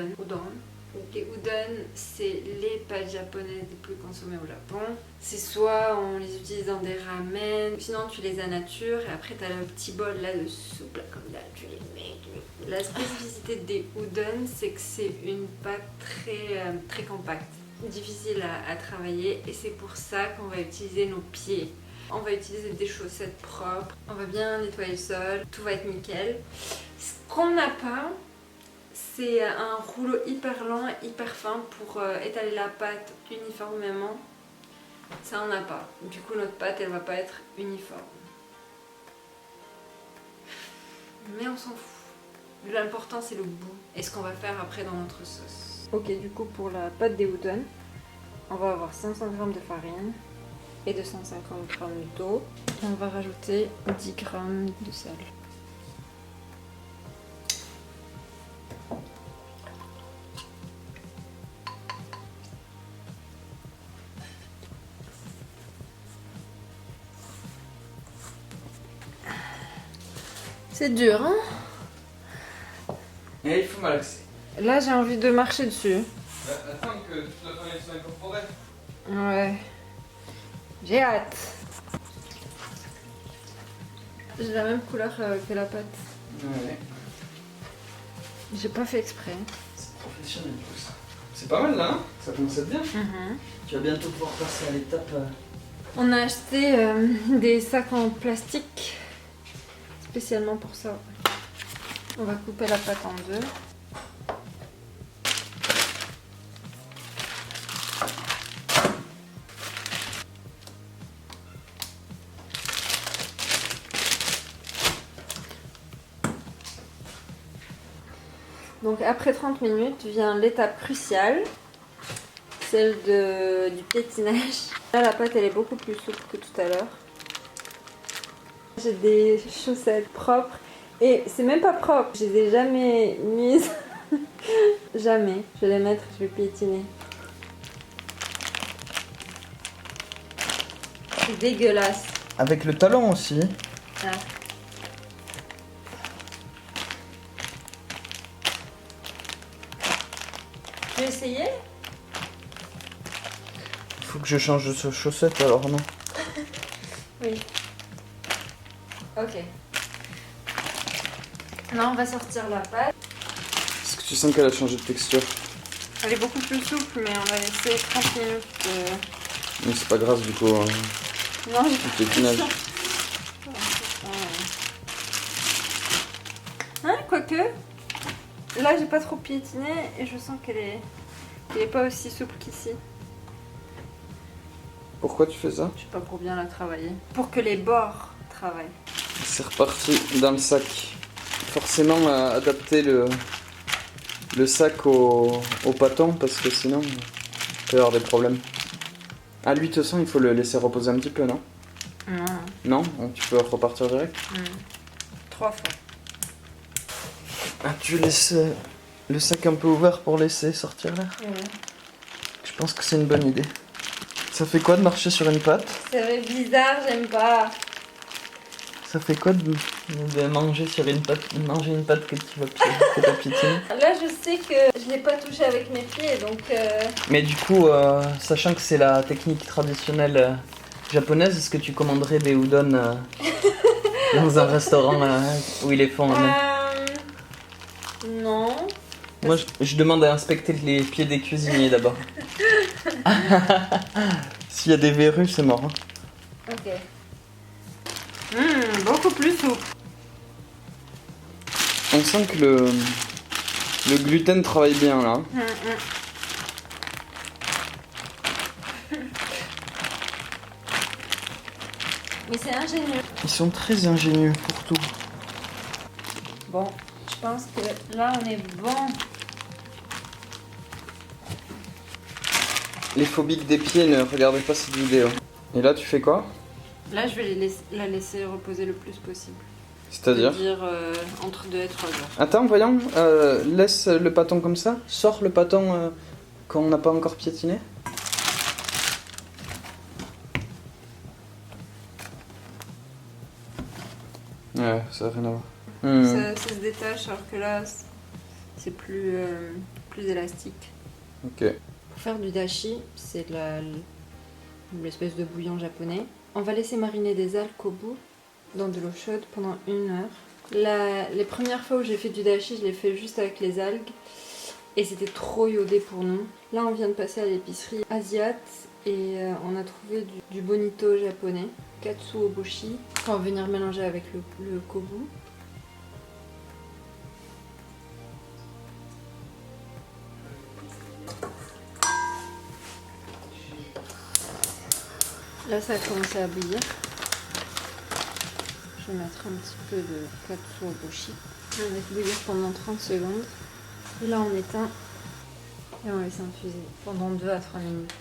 udon. Donc les udon, c'est les pâtes japonaises les plus consommées au Japon. C'est soit on les utilise dans des ramen, sinon tu les as nature et après tu as le petit bol là de soupe là, comme là, tu les mets. La spécificité des udon, c'est que c'est une pâte très compacte, difficile à travailler et c'est pour ça qu'on va utiliser nos pieds. On va utiliser des chaussettes propres, on va bien nettoyer le sol, tout va être nickel. Ce qu'on n'a pas, c'est un rouleau hyper lent, hyper fin pour étaler la pâte uniformément. Ça on n'a pas. Du coup notre pâte elle va pas être uniforme. Mais on s'en fout. L'important c'est le goût et ce qu'on va faire après dans notre sauce. Ok, du coup pour la pâte des udon, on va avoir 500 g de farine et 250 g d'eau. On va rajouter 10 g de sel. C'est dur, hein? Et il faut malaxer. Là, j'ai envie de marcher dessus. Attends que toute la farine soit incorporée. Ouais. J'ai hâte. J'ai la même couleur que la pâte. Ouais. J'ai pas fait exprès. C'est professionnel tout ça. C'est pas mal là, hein? Ça commence à être bien. Tu vas bientôt pouvoir passer à l'étape. On a acheté des sacs en plastique spécialement pour ça. On va couper la pâte en deux. Donc après 30 minutes vient l'étape cruciale, celle du piétinage. Là la pâte elle est beaucoup plus souple que tout à l'heure. J'ai des chaussettes propres et c'est même pas propre, je les ai jamais mises. Jamais. Je vais les mettre, je vais piétiner. C'est dégueulasse. Avec le talon aussi. Ah. Tu veux essayer? Il faut que je change de chaussette alors non? Oui. Ok. Là on va sortir la pâte. Est-ce que tu sens qu'elle a changé de texture? Elle est beaucoup plus souple mais on va laisser 30 minutes. Mais c'est pas grave du coup. Non, j'ai Le piétinage. Hein, quoique. Là j'ai pas trop piétiné et je sens qu'elle est pas aussi souple qu'ici. Pourquoi tu fais ça? Je sais pas, pour bien la travailler. Pour que les bords travaillent. C'est reparti dans le sac. Forcément adapter le sac au pâton parce que sinon il peut y avoir des problèmes. Ah lui de toute façon il faut le laisser reposer un petit peu, non? Non. Non? Donc tu peux repartir direct? 3 fois. Ah tu laisses le sac un peu ouvert pour laisser sortir l'air? Ouais. Je pense que c'est une bonne idée. Ça fait quoi de marcher sur une pâte? C'est bizarre, j'aime pas. Ça fait quoi de manger sur une pâte, manger une pâte que tu as piétinée? Là je sais que je l'ai pas touché avec mes pieds donc... Mais du coup, sachant que c'est la technique traditionnelle japonaise, est-ce que tu commanderais des udon dans un restaurant où ils les font? Non. Moi, je demande à inspecter les pieds des cuisiniers d'abord. S'il y a des verrues, c'est mort. Hein. Ok. Beaucoup plus souple. On sent que le gluten travaille bien là. Mais c'est ingénieux. Ils sont très ingénieux pour tout. Bon, je pense que là on est bon. Les phobiques des pieds, ne regardez pas cette vidéo. Et là, tu fais quoi? Là je vais la laisser reposer le plus possible. C'est-à-dire? C'est-à-dire entre 2 et 3 heures. Attends, voyons. Laisse le pâton comme ça. Sors le pâton quand on n'a pas encore piétiné. Ouais, ça n'a rien à voir. Ça se détache alors que là c'est plus plus élastique. Ok. Pour faire du dashi, c'est l'espèce de bouillon japonais. On va laisser mariner des algues au bout dans de l'eau chaude pendant 1 heure. Les premières fois où j'ai fait du dashi, je l'ai fait juste avec les algues et c'était trop iodé pour nous. Là, on vient de passer à l'épicerie asiate et on a trouvé du bonito japonais, katsu oboshi, qu'on va venir mélanger avec le kobu. Là, ça a commencé à bouillir. Je vais mettre un petit peu de katsu oboshi. On va laisser bouillir pendant 30 secondes. Et là, on éteint et on laisse infuser pendant 2 à 3 minutes.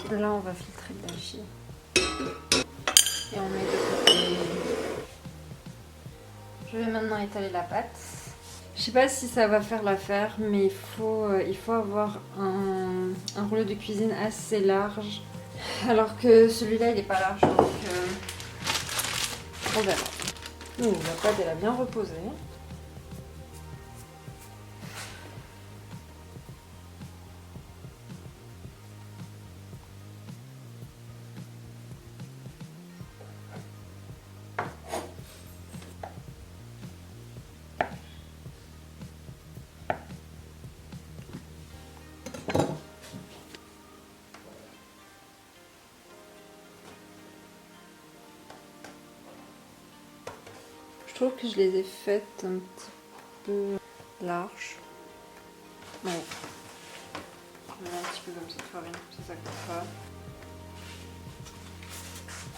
Là, on va filtrer le dashi. Et on met de côté. Je vais maintenant étaler la pâte. Je sais pas si ça va faire l'affaire, mais il faut avoir un rouleau de cuisine assez large. Alors que celui-là, il n'est pas large, donc on verra. La pâte, elle a bien reposé. Je trouve que je les ai faites un petit peu larges. Ouais. Je mets un petit peu comme cette farine, ça coûte pas.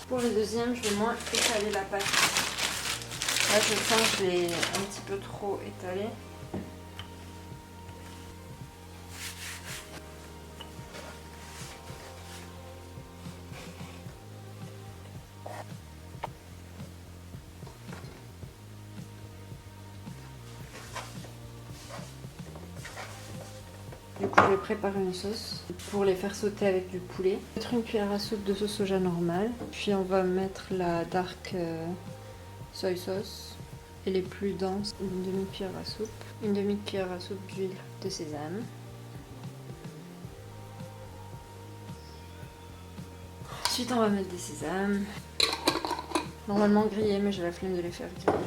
Pour le deuxième, je vais moins étaler la pâte. Là, je sens que je l'ai un petit peu trop étalée. Du coup, je vais préparer une sauce pour les faire sauter avec du poulet. Mettre une cuillère à soupe de sauce soja normale. Puis on va mettre la dark soy sauce. Et les plus denses, une demi-cuillère à soupe. Une demi-cuillère à soupe d'huile de sésame. Ensuite, on va mettre des sésames. Normalement grillés, mais j'ai la flemme de les faire griller.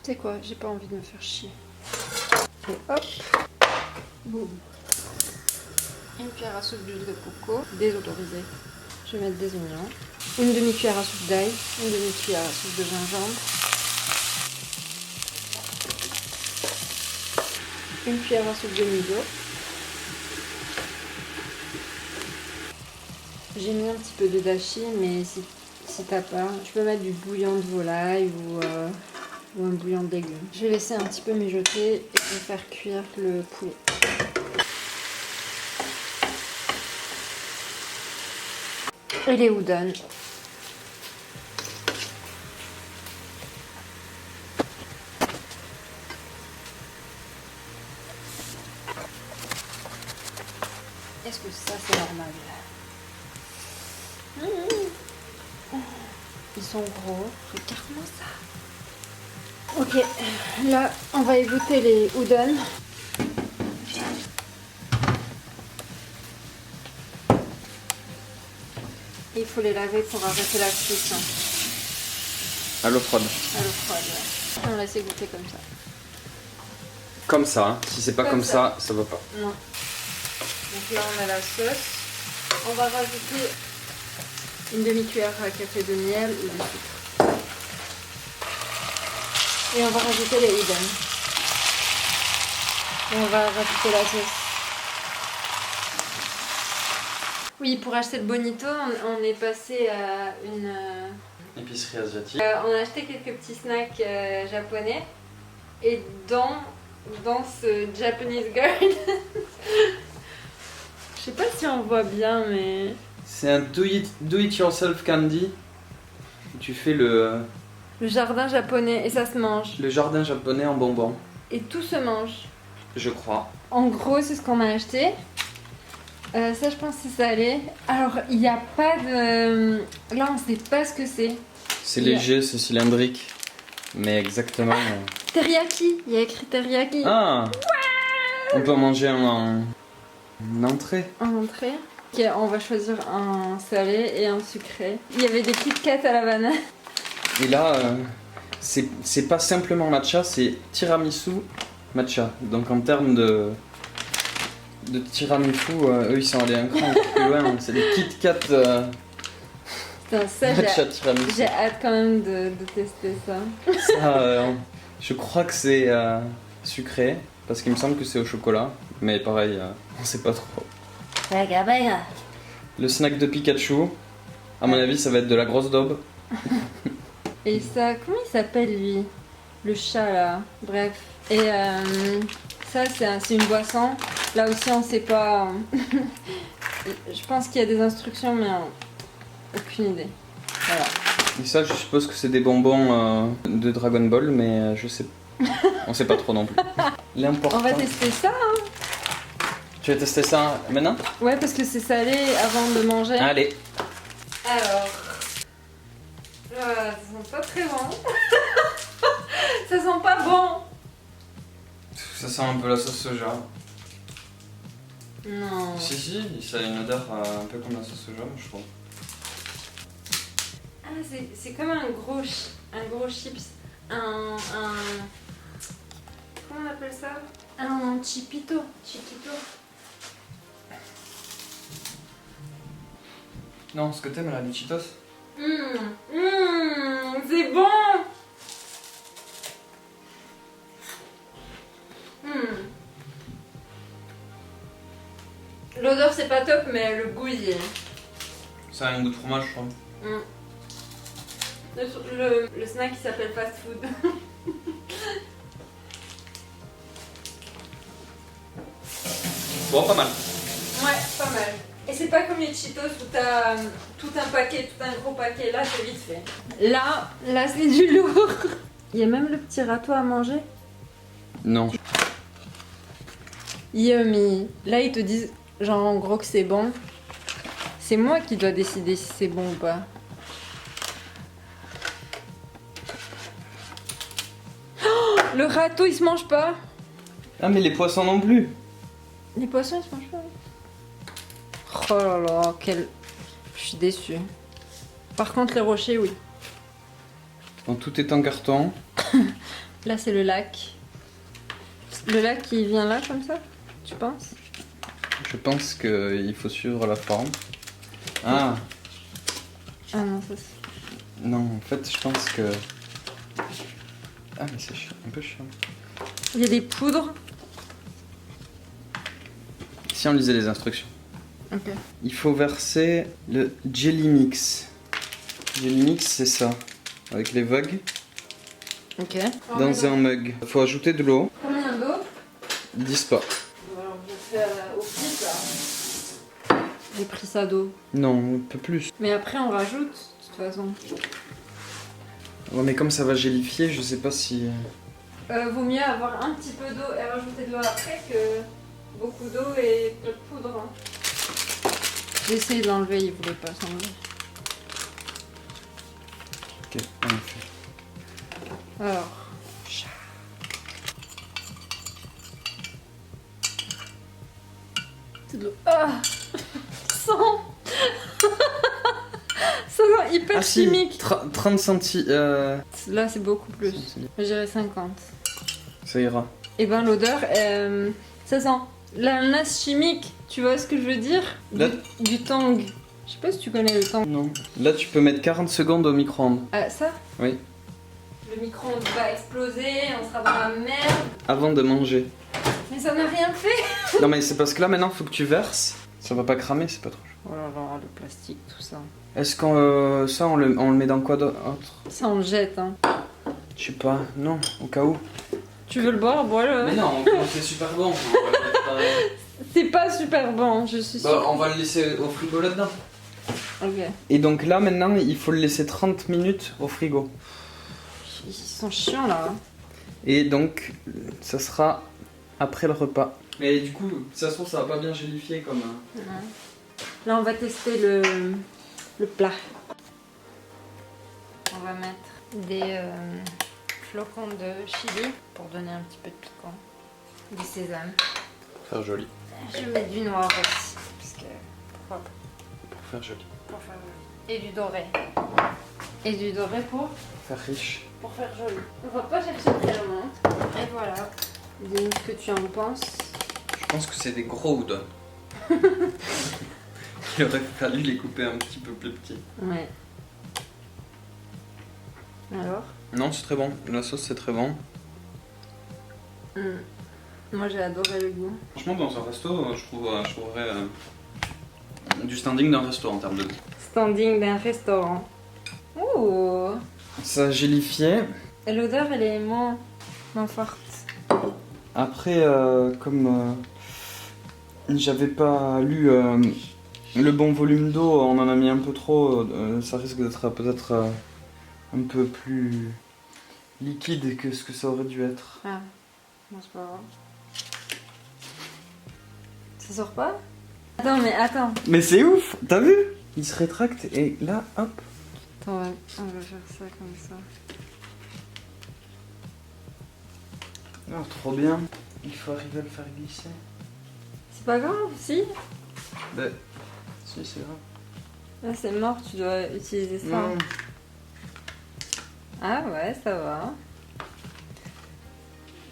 Tu sais quoi, j'ai pas envie de me faire chier. Et hop, boum. Une cuillère à soupe d'huile de coco, désodorisée. Je vais mettre des oignons. Une demi-cuillère à soupe d'ail. Une demi-cuillère à soupe de gingembre. Une cuillère à soupe de miso. J'ai mis un petit peu de dashi, mais si t'as pas, tu peux mettre du bouillon de volaille ou un bouillon de légumes. Je vais laisser un petit peu mijoter et je vais faire cuire le poulet. Et les udon. Est-ce que ça c'est normal? Ils sont gros. Regarde-moi ça. Ok, là on va égoutter les udon. Et il faut les laver pour arrêter la cuisson. À l'eau froide. À l'eau froide, ouais. On laisse égoutter comme ça. Comme ça, hein. Si c'est pas comme ça, ça va pas. Non. Donc là on a la sauce. On va rajouter une demi-cuillère à café de miel ou de sucre. Et on va rajouter les udon. Et on va rajouter la sauce. Oui, pour acheter le bonito, on est passé à une Épicerie asiatique. on a acheté quelques petits snacks japonais. Et dans ce Japanese garden, je sais pas si on voit bien, mais C'est un do it yourself candy. Tu fais le jardin japonais et ça se mange. jardin japonais en bonbons, Et tout se mange. je crois. En gros, c'est ce qu'on a acheté. Ça, je pense que c'est salé. Alors, il n'y a pas de... Là, on ne sait pas ce que c'est. C'est léger, c'est cylindrique. Mais exactement. Teriyaki, il y a écrit teriyaki. Ah. On peut en manger en entrée. En entrée. Ok, on va choisir un salé et un sucré. Il y avait des Kit Kat à la banane. Et là, c'est pas simplement matcha, c'est tiramisu matcha. Donc en termes de tiramisu, eux ils sont allés un cran plus loin. C'est des Kit Kat Putain, ça, matcha tiramisu. j'ai hâte quand même de tester ça. Ça, je crois que c'est sucré, parce qu'il me semble que c'est au chocolat. Mais pareil, on sait pas trop. Le snack de Pikachu, à mon avis, ça va être de la grosse daube. Et ça, comment il s'appelle lui? Le chat là. Bref. Et ça, c'est une boisson. Là aussi, on sait pas. Je pense qu'il y a des instructions, mais aucune idée. Voilà. Et ça, je suppose que c'est des bonbons de Dragon Ball, mais je sais. On sait pas trop non plus. L'important. On va tester ça. Hein. Tu vas tester ça maintenant? Ouais, parce que c'est salé avant de manger. Allez. Alors. Ça sent pas très bon. Ça sent pas bon. Ça sent un peu la sauce soja. Non. Si, ça a une odeur un peu comme la sauce soja, je trouve. Ah, c'est comme un gros chips. Un. Comment on appelle ça? Un chipito. Chiquito. Non, ce que t'aimes là, les Cheetos. C'est bon. L'odeur c'est pas top, mais le goût il est. Ça a un goût de fromage, je crois. Le snack il s'appelle fast food. Bon, pas mal. Ouais, pas mal. Et c'est pas comme les Cheetos où t'as tout un paquet, tout un gros paquet. Là, c'est vite fait. Là, c'est du lourd. Il y a même le petit râteau à manger. Non. Yummy. Là, ils te disent, genre, en gros, que c'est bon. C'est moi qui dois décider si c'est bon ou pas. Oh, le râteau, il se mange pas. Ah, mais les poissons non plus. Les poissons, ils se mangent pas. Oh là là, quel... Je suis déçue. Par contre, les rochers, oui. Bon, tout est en carton. Là, c'est le lac. Le lac qui vient là, comme ça, tu penses? Je pense qu'il faut suivre la forme. Ah, Ah non, ça c'est... non, en fait, je pense que... Ah, mais c'est un peu chiant. Il y a des poudres. Si on lisait les instructions. Ok. Il faut verser le Jelly Mix. Jelly Mix, c'est ça. Avec les vagues. Ok. Dans un mug. Il faut ajouter de l'eau. Combien d'eau? Ils disent pas. Alors, je vais faire au pif, là. J'ai pris ça d'eau. Non, un peu plus. Mais après, on rajoute, de toute façon. Ouais, mais comme ça va gélifier, je sais pas si... Vaut mieux avoir un petit peu d'eau et rajouter de l'eau après que beaucoup d'eau et peu de poudre. Hein. J'ai essayé de l'enlever, il voulait pas s'enlever. Ok, on le fait. Alors. C'est de l'eau. Ah ça sent ça sent hyper chimique. Si, 30 centi... Là, c'est beaucoup plus. Je dirais 50. Ça ira. Et ben l'odeur, ça sent l'ananas chimique. Tu vois ce que je veux dire? Là- Du tang. Je sais pas si tu connais le tang. Non. Là, tu peux mettre 40 secondes au micro-ondes. Ah, ça? Oui. Le micro-ondes va exploser, on sera dans la merde. Avant de manger. Mais ça n'a rien fait. Non, mais c'est parce que là, maintenant, faut que tu verses. Ça va pas cramer, c'est pas trop chaud. Oh là là, le plastique, tout ça. Est-ce qu'on ça, on le met dans quoi d'autre? Ça, on le jette, hein. Je sais pas. Non, au cas où. Tu veux le boire? Bois-le. Mais non, c'est super bon. C'est pas super bon, je suis sûre. Bah, on va le laisser au frigo là-dedans. Ok. Et donc là, maintenant, il faut le laisser 30 minutes au frigo. Ils sont chiants, là. Et donc, ça sera après le repas. Mais du coup, ça se trouve, ça va pas bien gélifier comme... Là, on va tester le plat. On va mettre des flocons de chili pour donner un petit peu de piquant. Du sésame. Pour faire joli. Je mets du noir aussi. Parce que pourquoi pas. Pour faire joli. Pour faire joli. Et du doré. Et du doré pour Faire riche. Pour faire joli. On va pas chercher très loin. Et voilà. Dis-nous ce que tu en penses. Je pense que c'est des gros udon. Il aurait fallu les couper un petit peu plus petits. Ouais. Alors Non, c'est très bon. La sauce, c'est très bon. Moi, j'ai adoré le goût. Franchement, dans un resto, je trouverais du standing d'un resto en termes de goût. Standing d'un restaurant. Ouh. Ça gélifiait. Et l'odeur, elle est moins forte. Après, comme j'avais pas lu le bon volume d'eau, on en a mis un peu trop. Ça risque d'être peut-être un peu plus liquide que ce que ça aurait dû être. Ah, non, c'est pas grave. Ça sort pas? Attends, mais attends. Mais c'est ouf, t'as vu? Il se rétracte et là, hop. Attends, on va faire ça comme ça. Oh, trop bien. Il faut arriver à le faire glisser. C'est pas grave, si? Ben, si, c'est grave. Là, c'est mort, tu dois utiliser ça. Non. Ah ouais, ça va.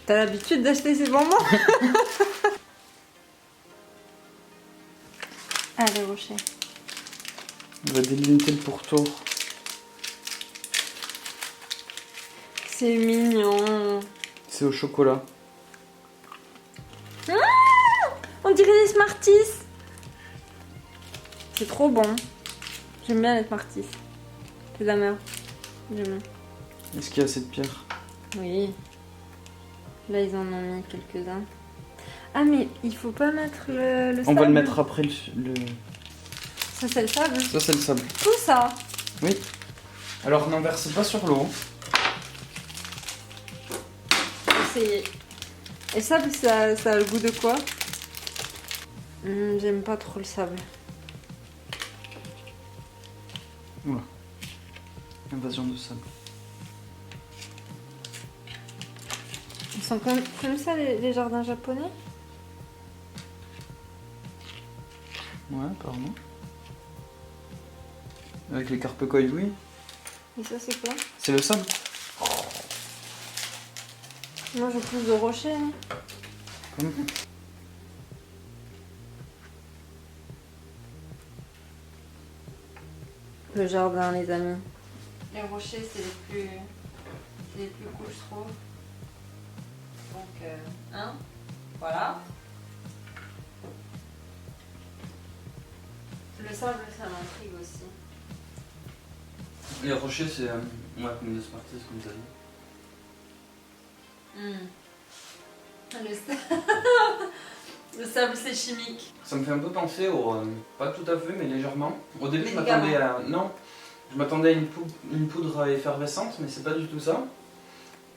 T'as l'habitude d'acheter ces bonbons? Allez, Rocher. On va délimiter le pourtour. C'est mignon. C'est au chocolat. Ah, on dirait des Smarties. C'est trop bon. J'aime bien les Smarties. C'est de la merde. J'aime bien. Est-ce qu'il y a assez de pierre? Oui. Là, ils en ont mis quelques-uns. Ah, mais il faut pas mettre le sable. On va le mettre après le... Ça, c'est le sable. Ça, c'est le sable. Tout ça. Oui. Alors, n'en verse pas sur l'eau. Essayez. Et le sable, ça a le goût de quoi? J'aime pas trop le sable. Voilà. Invasion de sable. Ils sont comme ça, les jardins japonais? Ouais, apparemment. Avec les carpecoids, oui. Et ça, c'est quoi? C'est le sable. Moi, je pousse de rochers. Hein. Comme... Le jardin, les amis. Les rochers, c'est les plus cool, je trouve. Donc, hein, voilà. Le sable, ça m'intrigue aussi. Les rochers, c'est ouais, comme des Smarties, comme ça dit. Le sable, c'est chimique. Ça me fait un peu penser au... pas tout à fait, mais légèrement. Au début, je Médicament. m'attendais à... Non, je m'attendais à une poudre effervescente, mais c'est pas du tout ça.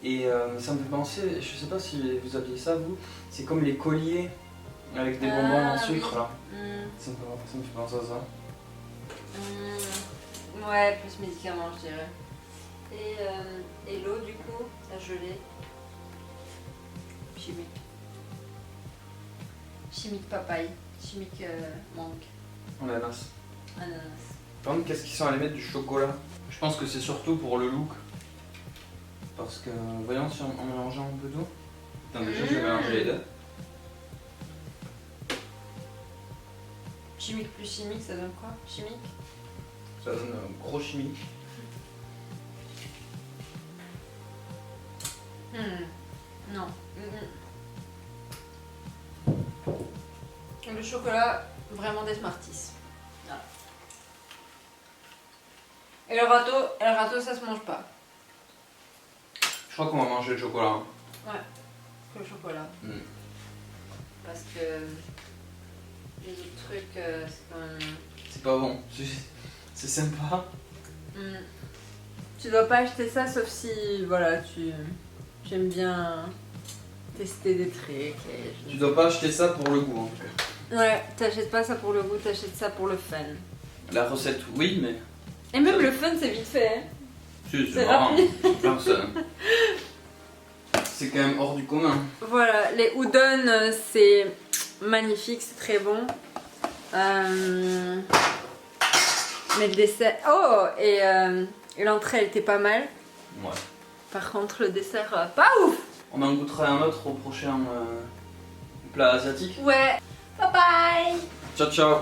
Et ça me fait penser, je sais pas si vous aviez ça, vous, c'est comme les colliers avec des bonbons en sucre, là. Ça me fait penser à ça. Ouais, plus médicament, je dirais. Et l'eau, du coup, la gelée. Chimique. Chimique papaye. Chimique mangue. Ananas. Ananas. Par contre, qu'est-ce qu'ils sont allés mettre du chocolat? Je pense que c'est surtout pour le look. Parce que, voyons si en mélangeant un peu d'eau. Putain, déjà j'ai mélangé les deux. Chimique plus chimique, ça donne quoi? Chimique? Ça donne un gros chimique. Non. Le chocolat, vraiment des Smarties. Voilà. Et le râteau, ça se mange pas. Je crois qu'on va manger le chocolat. Hein. Ouais, que le chocolat. Parce que les autres trucs, c'est quand même... C'est pas bon. C'est sympa. Tu dois pas acheter ça sauf si, voilà, j'aime bien tester des trucs. Et Tu dois pas acheter ça pour le goût en tout cas. Ouais, t'achètes pas ça pour le goût, t'achètes ça pour le fun. La recette, oui, mais... Et même le fun, c'est vite fait. Hein. Si, C'est marrant. rapide. Personne. c'est quand même hors du commun. Voilà, les udon, c'est magnifique, c'est très bon. Mais le dessert... Oh, et l'entrée, elle était pas mal. Ouais. Par contre, le dessert, pas ouf. On en goûtera un autre au prochain plat asiatique. Ouais. Bye bye. Ciao ciao.